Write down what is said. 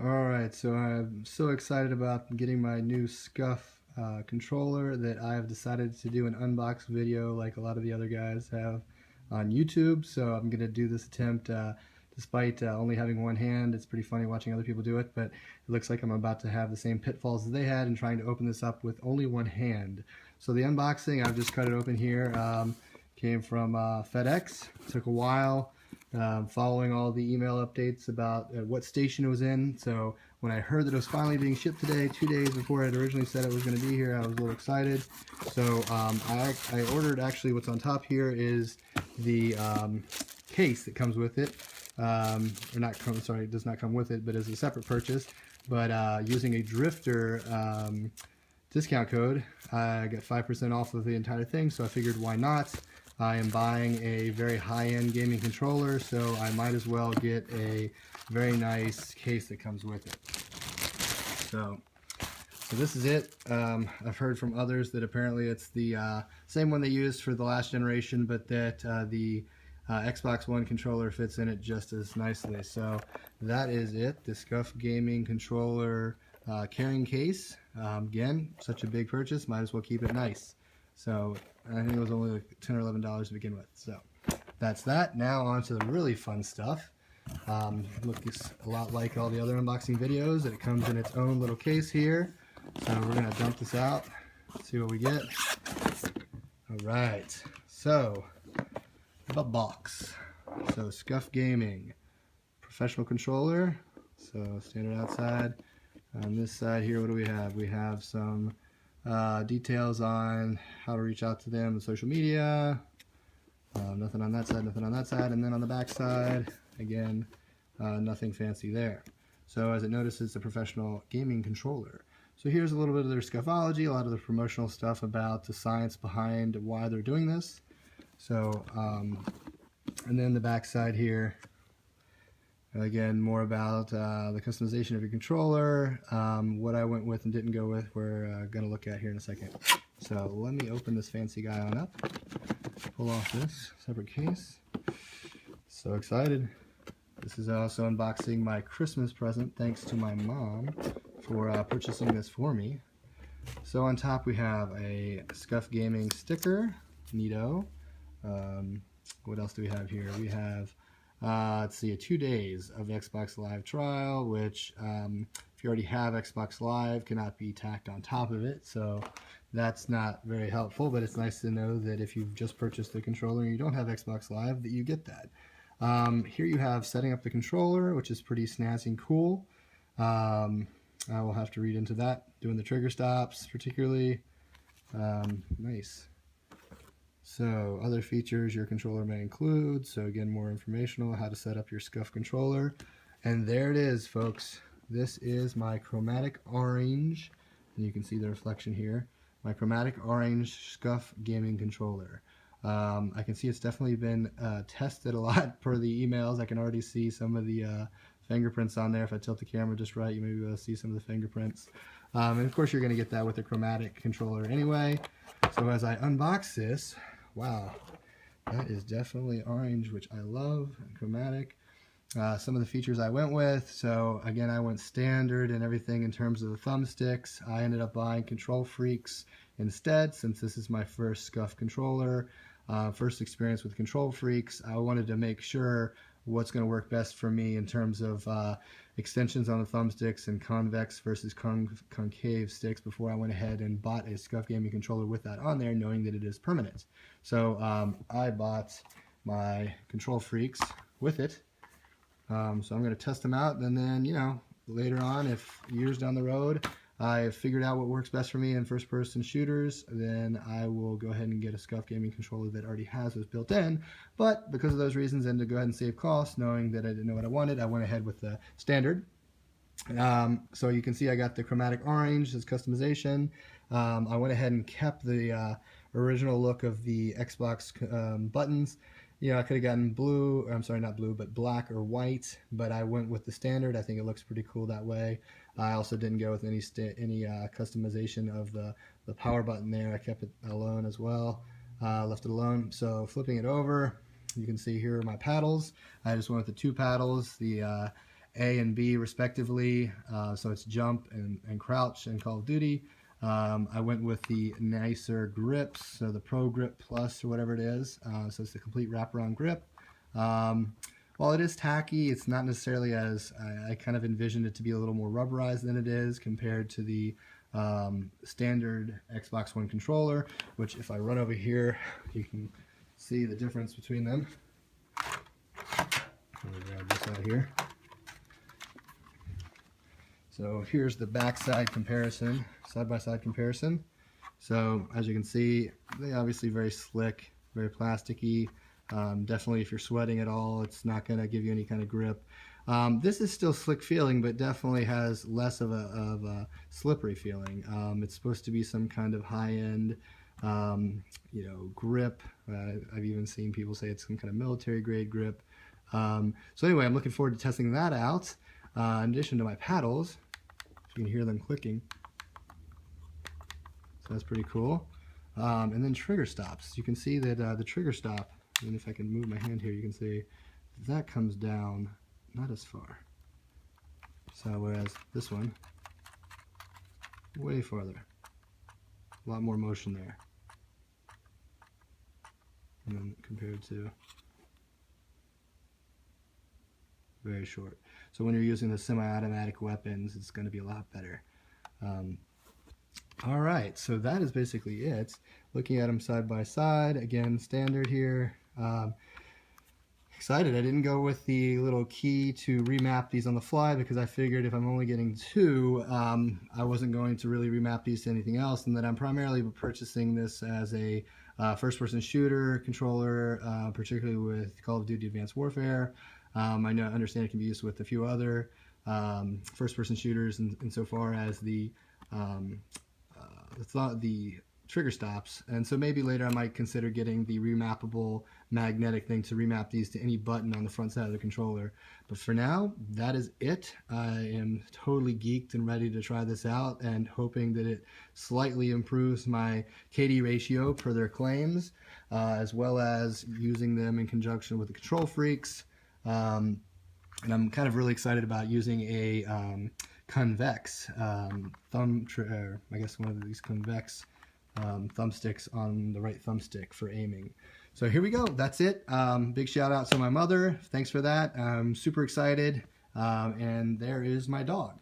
Alright, so I'm so excited about getting my new Scuf controller that I have decided to do an unbox video like a lot of the other guys have on YouTube. So I'm going to do this attempt despite only having one hand. It's pretty funny watching other people do it, but it looks like I'm about to have the same pitfalls as they had in trying to open this up with only one hand. So the unboxing, I've just cut it open here, came from FedEx. It took a while. Following all the email updates about what station it was in. So when I heard that it was finally being shipped today, 2 days before it originally said it was going to be here, I was a little excited. So I ordered, actually what's on top here is the case that comes with it. Or not come, sorry, it does not come with it, but is a separate purchase. But using a Drifter discount code, I got 5% off of the entire thing, so I figured why not. I am buying a very high-end gaming controller, so I might as well get a very nice case that comes with it. So this is it. I've heard from others that apparently it's the same one they used for the last generation, but that the Xbox One controller fits in it just as nicely. So that is it, the Scuf gaming controller carrying case. Again, such a big purchase, might as well keep it nice. So I think it was only like $10 or $11 to begin with. So that's that. Now on to the really fun stuff. Looks a lot like all the other unboxing videos. It comes in its own little case here. So we're going to dump this out, see what we get. Alright, so the box. So Scuf Gaming professional controller. So standard outside. On this side here, what do we have? We have some details on how to reach out to them on social media. Nothing on that side, nothing on that side. And then on the back side, again, nothing fancy there. So as it notices, it's a professional gaming controller. So here's a little bit of their Scufology, a lot of the promotional stuff about the science behind why they're doing this. So, and then the back side here, again, more about the customization of your controller. What I went with and didn't go with, we're going to look at here in a second. So let me open this fancy guy on up. Pull off this separate case. So excited. This is also unboxing my Christmas present, thanks to my mom for purchasing this for me. So on top we have a Scuf Gaming sticker, neato. What else do we have here? We have let's see, 2 days of Xbox Live trial, which if you already have Xbox Live, cannot be tacked on top of it, so that's not very helpful, but it's nice to know that if you've just purchased the controller and you don't have Xbox Live, that you get that. Here you have setting up the controller, which is pretty snazzy and cool. I will have to read into that, doing the trigger stops particularly. Nice. So other features your controller may include. So again, more informational, how to set up your Scuf controller. And there it is, folks. This is my Chromatic Orange, and you can see the reflection here. My Chromatic Orange Scuf gaming controller. I can see it's definitely been tested a lot per the emails. I can already see some of the fingerprints on there. If I tilt the camera just right, you may be able to see some of the fingerprints. And of course, you're going to get that with the Chromatic controller anyway. So as I unbox this, wow, that is definitely orange, which I love, and chromatic. Some of the features I went with, so again, I went standard and everything in terms of the thumbsticks. I ended up buying Control Freaks instead, since this is my first Scuf controller, first experience with Control Freaks. I wanted to make sure what's going to work best for me in terms of extensions on the thumbsticks and convex versus concave sticks before I went ahead and bought a Scuf gaming controller with that on there, knowing that it is permanent. So I bought my Control Freaks with it. So I'm going to test them out, and then, you know, later on, if years down the road I have figured out what works best for me in first-person shooters, then I will go ahead and get a Scuf gaming controller that already has those built in. But because of those reasons, and to go ahead and save costs, knowing that I didn't know what I wanted, I went ahead with the standard. So you can see I got the Chromatic Orange as customization. I went ahead and kept the original look of the Xbox buttons. You know, I could have gotten blue, or I'm sorry, not blue, but black or white, but I went with the standard. I think it looks pretty cool that way. I also didn't go with any customization of the power button there. I kept it alone as well, left it alone. So flipping it over, you can see here are my paddles. I just went with the 2 paddles, the A and B respectively. So it's jump and crouch in Call of Duty. I went with the nicer grips, so the Pro Grip Plus or whatever it is. So it's the complete wraparound grip. While it is tacky, it's not necessarily as I kind of envisioned it to be a little more rubberized than it is compared to the standard Xbox One controller, which if I run over here, you can see the difference between them. Let me grab this out here. So here's the backside comparison, side-by-side comparison. So as you can see, they obviously very slick, very plasticky. Definitely if you're sweating at all, it's not going to give you any kind of grip. This is still slick feeling, but definitely has less of a slippery feeling. It's supposed to be some kind of high-end, grip. I've even seen people say it's some kind of military-grade grip. So anyway, I'm looking forward to testing that out. In addition to my paddles, you can hear them clicking. So that's pretty cool. And then trigger stops. You can see that the trigger stop, and if I can move my hand here, you can see that comes down not as far. So whereas this one, way farther. A lot more motion there. And then compared to very short. So when you're using the semi-automatic weapons, it's going to be a lot better. All right, so that is basically it. Looking at them side by side, again, standard here. Excited. I didn't go with the little key to remap these on the fly because I figured if I'm only getting two, I wasn't going to really remap these to anything else, and that I'm primarily purchasing this as a first-person shooter controller, particularly with Call of Duty Advanced Warfare. I understand it can be used with a few other first-person shooters, insofar as the trigger stops, and so maybe later I might consider getting the remappable magnetic thing to remap these to any button on the front side of the controller. But for now, that is it. I am totally geeked and ready to try this out, and hoping that it slightly improves my KD ratio per their claims, as well as using them in conjunction with the Control Freaks. And I'm kind of really excited about using a convex I guess one of these convex thumbsticks on the right thumbstick for aiming. So here we go. That's it. Big shout out to my mother. Thanks for that. I'm super excited. And there is my dog.